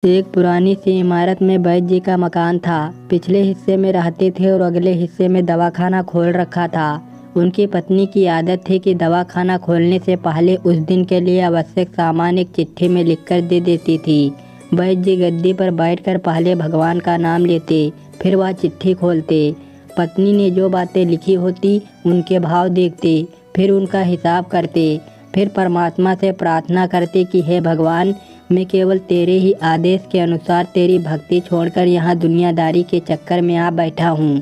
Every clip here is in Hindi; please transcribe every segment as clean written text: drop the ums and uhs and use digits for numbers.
एक पुरानी सी इमारत में वैद्य जी का मकान था। पिछले हिस्से में रहते थे और अगले हिस्से में दवाखाना खोल रखा था। उनकी पत्नी की आदत थी कि दवाखाना खोलने से पहले उस दिन के लिए आवश्यक सामान एक चिट्ठी में लिखकर दे देती थी। वैद्य जी गद्दी पर बैठकर पहले भगवान का नाम लेते, फिर वह चिट्ठी खोलते। पत्नी ने जो बातें लिखी होती उनके भाव देखते, फिर उनका हिसाब करते, फिर परमात्मा से प्रार्थना करते कि हे भगवान, मैं केवल तेरे ही आदेश के अनुसार तेरी भक्ति छोड़कर यहाँ दुनियादारी के चक्कर में आ बैठा हूँ।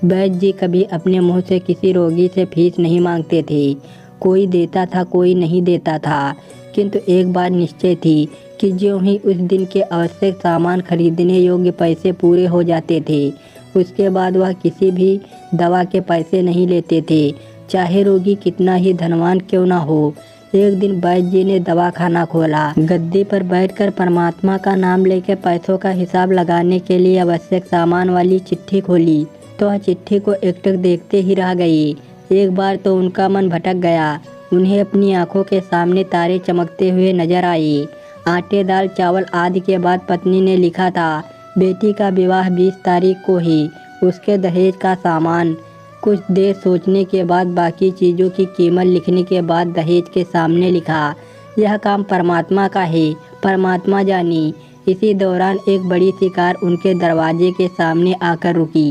वैद्य जी कभी अपने मुंह से किसी रोगी से फीस नहीं मांगते थे। कोई देता था, कोई नहीं देता था, किंतु एक बात निश्चय थी कि ज्यों ही उस दिन के आवश्यक सामान खरीदने योग्य पैसे पूरे हो जाते थे, उसके बाद वह किसी भी दवा के पैसे नहीं लेते थे, चाहे रोगी कितना ही धनवान क्यों ना हो। एक दिन वैद्य जी ने दवाखाना खोला। गद्दी पर बैठकर परमात्मा का नाम लेकर पैसों का हिसाब लगाने के लिए आवश्यक सामान वाली चिट्ठी खोली तो वह चिट्ठी को एकटक देखते ही रह गई। एक बार तो उनका मन भटक गया। उन्हें अपनी आंखों के सामने तारे चमकते हुए नजर आए। आटे, दाल, चावल आदि के बाद पत्नी ने लिखा था, बेटी का विवाह 20 तारीख को ही, उसके दहेज का सामान। कुछ देर सोचने के बाद बाकी चीज़ों की कीमत लिखने के बाद दहेज के सामने लिखा, यह काम परमात्मा का है, परमात्मा जानी। इसी दौरान एक बड़ी सी कार उनके दरवाजे के सामने आकर रुकी।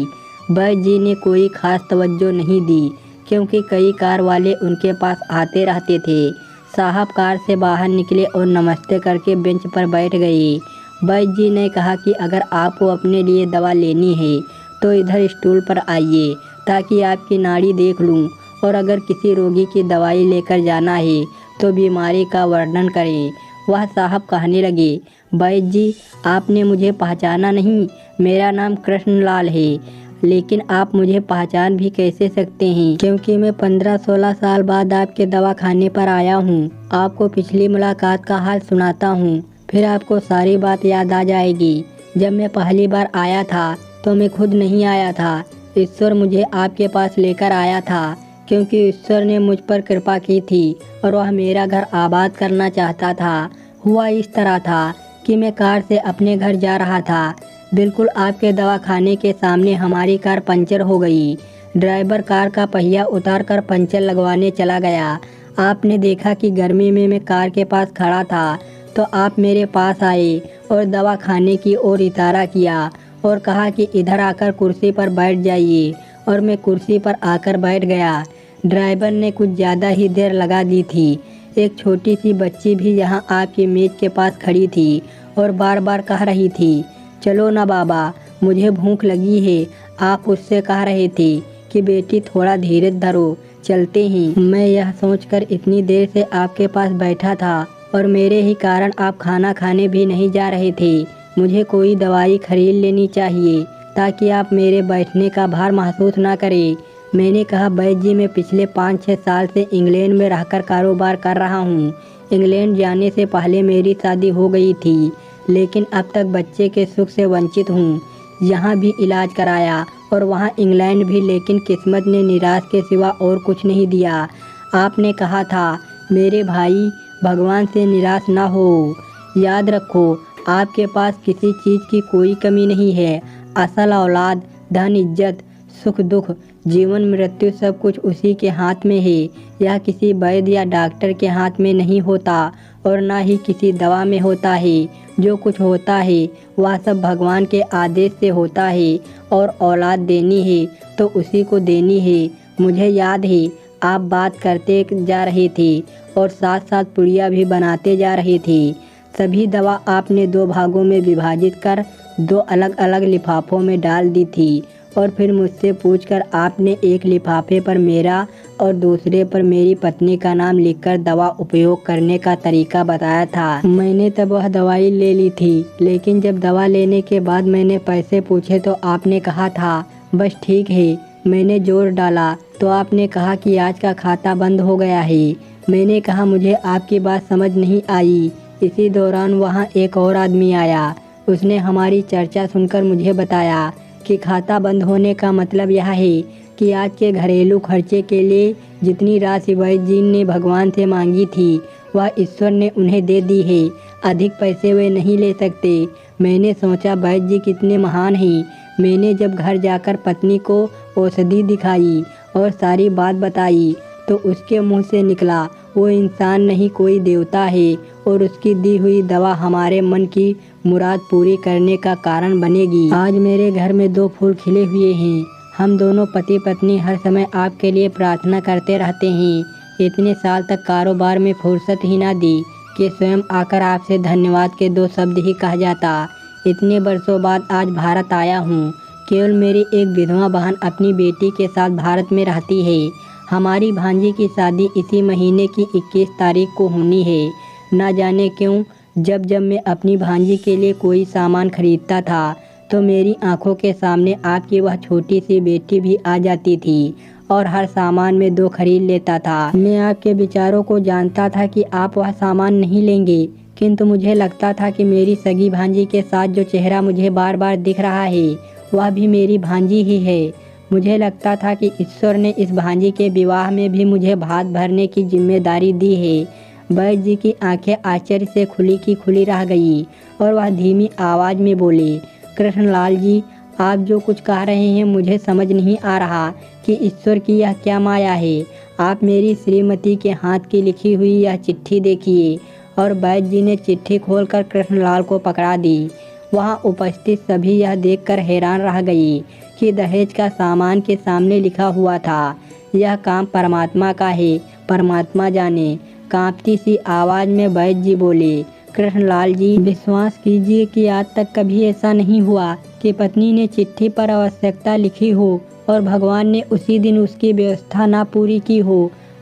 वैद्य जी ने कोई खास तवज्जो नहीं दी, क्योंकि कई कार वाले उनके पास आते रहते थे। साहब कार से बाहर निकले और नमस्ते करके बेंच पर बैठ गए। वैद्य जी ने कहा कि अगर आपको अपने लिए दवा लेनी है तो इधर स्टूल पर आइए, ताकि आपकी नाड़ी देख लूं, और अगर किसी रोगी की दवाई लेकर जाना है तो बीमारी का वर्णन करें। वह साहब कहने लगे, वैद्य जी, आपने मुझे पहचाना नहीं। मेरा नाम कृष्णलाल है, लेकिन आप मुझे पहचान भी कैसे सकते हैं, क्योंकि मैं 15-16 साल बाद आपके दवाखाने पर आया हूँ। आपको पिछली मुलाकात का हाल सुनाता हूँ, फिर आपको सारी बात याद आ जाएगी। जब मैं पहली बार आया था तो मैं खुद नहीं आया था, ईश्वर मुझे आपके पास लेकर आया था, क्योंकि ईश्वर ने मुझ पर कृपा की थी और वह मेरा घर आबाद करना चाहता था। हुआ इस तरह था कि मैं कार से अपने घर जा रहा था। बिल्कुल आपके दवाखाने के सामने हमारी कार पंचर हो गई। ड्राइवर कार का पहिया उतारकर पंचर लगवाने चला गया। आपने देखा कि गर्मी में मैं कार के पास खड़ा था, तो आप मेरे पास आए और दवाखाने की ओर इशारा किया और कहा कि इधर आकर कुर्सी पर बैठ जाइए, और मैं कुर्सी पर आकर बैठ गया। ड्राइवर ने कुछ ज़्यादा ही देर लगा दी थी। एक छोटी सी बच्ची भी यहाँ आपकी मेज के पास खड़ी थी और बार बार कह रही थी, चलो ना बाबा, मुझे भूख लगी है। आप उससे कह रहे थे कि बेटी थोड़ा धीरज धरो, चलते हैं। मैं यह सोचकर इतनी देर से आपके पास बैठा था और मेरे ही कारण आप खाना खाने भी नहीं जा रहे थे। मुझे कोई दवाई खरीद लेनी चाहिए ताकि आप मेरे बैठने का भार महसूस ना करें। मैंने कहा, वैद्य जी, मैं पिछले 5-6 साल से इंग्लैंड में रहकर कारोबार कर रहा हूँ। इंग्लैंड जाने से पहले मेरी शादी हो गई थी, लेकिन अब तक बच्चे के सुख से वंचित हूँ। यहाँ भी इलाज कराया और वहाँ इंग्लैंड भी, लेकिन किस्मत ने निराश के सिवा और कुछ नहीं दिया। आपने कहा था, मेरे भाई, भगवान से निराश ना हो। याद रखो, आपके पास किसी चीज़ की कोई कमी नहीं है। असल औलाद, धन, इज्जत, सुख दुख, जीवन मृत्यु सब कुछ उसी के हाथ में है। यह किसी वैद्य या डॉक्टर के हाथ में नहीं होता और ना ही किसी दवा में होता है। जो कुछ होता है वह सब भगवान के आदेश से होता है, और औलाद देनी है तो उसी को देनी है। मुझे याद है आप बात करते जा रहे थे और साथ साथ पुड़िया भी बनाते जा रहे थे। सभी दवा आपने 2 भागों में विभाजित कर 2 अलग अलग लिफाफों में डाल दी थी, और फिर मुझसे पूछकर आपने एक लिफाफे पर मेरा और दूसरे पर मेरी पत्नी का नाम लिखकर दवा उपयोग करने का तरीका बताया था। मैंने तब वह दवाई ले ली थी, लेकिन जब दवा लेने के बाद मैंने पैसे पूछे तो आपने कहा था, बस ठीक है। मैंने जोर डाला तो आपने कहा कि आज का खाता बंद हो गया है। मैंने कहा, मुझे आपकी बात समझ नहीं आई। इसी दौरान वहाँ एक और आदमी आया। उसने हमारी चर्चा सुनकर मुझे बताया कि खाता बंद होने का मतलब यह है कि आज के घरेलू खर्चे के लिए जितनी राशि वैद्य जी ने भगवान से मांगी थी वह ईश्वर ने उन्हें दे दी है। अधिक पैसे वे नहीं ले सकते। मैंने सोचा वैद्य जी कितने महान हैं। मैंने जब घर जाकर पत्नी को औषधि दिखाई और सारी बात बताई तो उसके मुंह से निकला, वो इंसान नहीं कोई देवता है और उसकी दी हुई दवा हमारे मन की मुराद पूरी करने का कारण बनेगी। आज मेरे घर में 2 फूल खिले हुए हैं। हम दोनों पति पत्नी हर समय आपके लिए प्रार्थना करते रहते हैं। इतने साल तक कारोबार में फुर्सत ही ना दी कि स्वयं आकर आपसे धन्यवाद के 2 शब्द ही कहा जाता। इतने वर्षों बाद आज भारत आया हूँ। केवल मेरी एक विधवा बहन अपनी बेटी के साथ भारत में रहती है। हमारी भांजी की शादी इसी महीने की 21 तारीख को होनी है। ना जाने क्यों जब जब मैं अपनी भांजी के लिए कोई सामान खरीदता था तो मेरी आंखों के सामने आपकी वह छोटी सी बेटी भी आ जाती थी और हर सामान में 2 खरीद लेता था। मैं आपके विचारों को जानता था कि आप वह सामान नहीं लेंगे, किंतु मुझे लगता था कि मेरी सगी भांजी के साथ जो चेहरा मुझे बार बार दिख रहा है वह भी मेरी भांजी ही है। मुझे लगता था कि ईश्वर ने इस भांजी के विवाह में भी मुझे भात भरने की जिम्मेदारी दी है। वैद्य जी की आंखें आश्चर्य से खुली की खुली रह गई और वह धीमी आवाज़ में बोले, कृष्णलाल जी, आप जो कुछ कह रहे हैं मुझे समझ नहीं आ रहा कि ईश्वर की यह क्या माया है। आप मेरी श्रीमती के हाथ की लिखी हुई यह चिट्ठी देखिए। और वैद्य जी ने चिट्ठी खोलकर कृष्णलाल को पकड़ा दी। वहाँ उपस्थित सभी यह देखकर हैरान रह गई कि दहेज का सामान के सामने लिखा हुआ था, यह काम परमात्मा का है, परमात्मा जाने। कांपती सी आवाज़ में वैद्य जी बोले, कृष्णलाल जी, विश्वास कीजिए कि आज तक कभी ऐसा नहीं हुआ कि पत्नी ने चिट्ठी पर आवश्यकता लिखी हो और भगवान ने उसी दिन उसकी व्यवस्था ना पूरी की हो।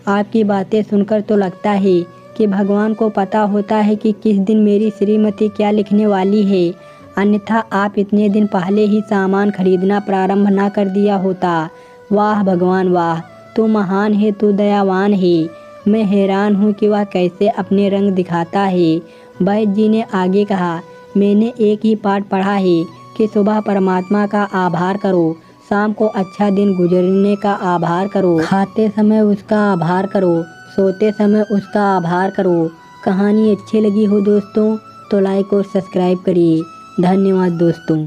आपकी बातें सुनकर तो लगता है कि भगवान को पता होता है कि किस दिन मेरी श्रीमती क्या लिखने वाली है, अन्यथा आप इतने दिन पहले ही सामान खरीदना प्रारंभ ना कर दिया होता। वाह भगवान वाह, तू महान है, तू दयावान है। मैं हैरान हूँ कि वह कैसे अपने रंग दिखाता है। वैद्य जी ने आगे कहा, मैंने एक ही पाठ पढ़ा है कि सुबह परमात्मा का आभार करो, शाम को अच्छा दिन गुजरने का आभार करो, खाते समय उसका आभार करो, सोते समय उसका आभार करो। कहानी अच्छी लगी हो दोस्तों तो लाइक और सब्सक्राइब करिए। धन्यवाद दोस्तों।